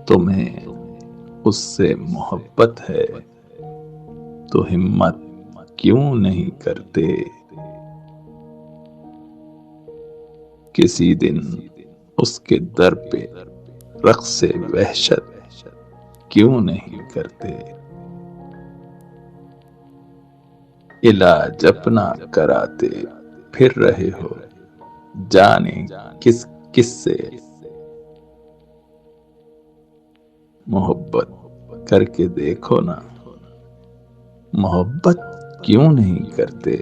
تمہیں اس سے محبت ہے تو ہمت کیوں نہیں کرتے؟ کسی دن اس کے در پہ رقص وحشت کیوں نہیں کرتے؟ علاج اپنا کراتے پھر رہے ہو جانے کس کس سے؟ محبت کر کے دیکھو نا، محبت کیوں نہیں کرتے؟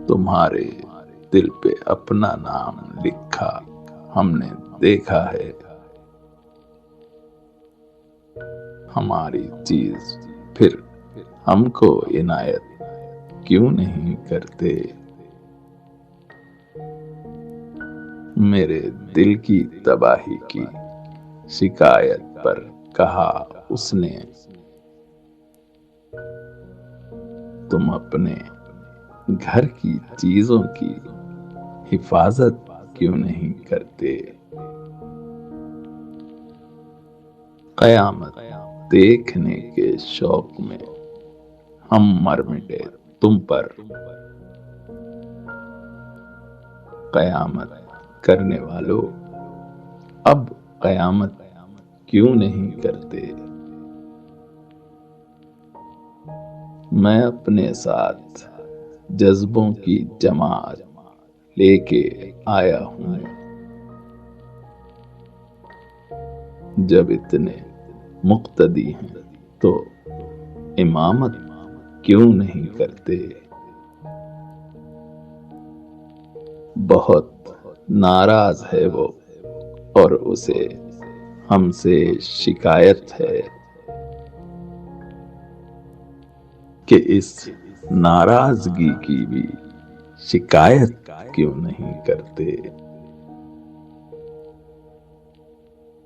تمہارے دل پہ اپنا نام لکھا ہم نے دیکھا ہے، ہماری چیز پھر ہم کو عنایت کیوں نہیں کرتے؟ میرے دل کی تباہی کی شکایت پر کہا اس نے، تم اپنے گھر کی چیزوں کی حفاظت کیوں نہیں کرتے؟ قیامت دیکھنے کے شوق میں ہم مر مٹے تم پر، قیامت کرنے والوں اب قیامت کیوں نہیں کرتے؟ میں اپنے ساتھ جذبوں کی جماعت لے کے آیا ہوں، جب اتنے مقتدی ہیں تو امامت کیوں نہیں کرتے؟ بہت ناراض ہے وہ اور اسے ہم سے شکایت ہے کہ اس ناراضگی کی بھی شکایت کیوں نہیں کرتے؟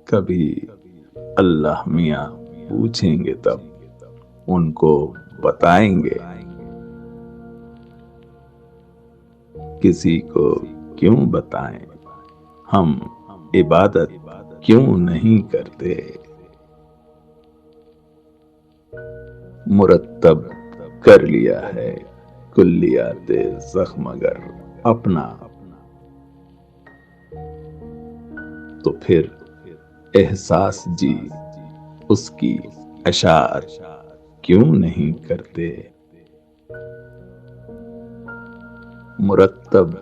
کبھی اللہ میاں پوچھیں گے تب ان کو بتائیں گے، کسی کو کیوں بتائیں ہم عبادت کیوں نہیں کرتے؟ مرتب کر لیا ہے کلیات زخم اگر اپنا، تو پھر احساس جی اس کی اشاعت کیوں نہیں کرتے؟ مرتب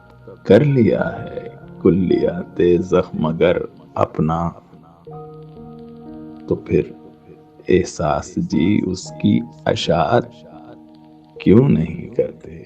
کر لیا ہے کلیات زخم اگر اپنا، تو پھر احساس جی اس کی اشاعت کیوں نہیں کرتے؟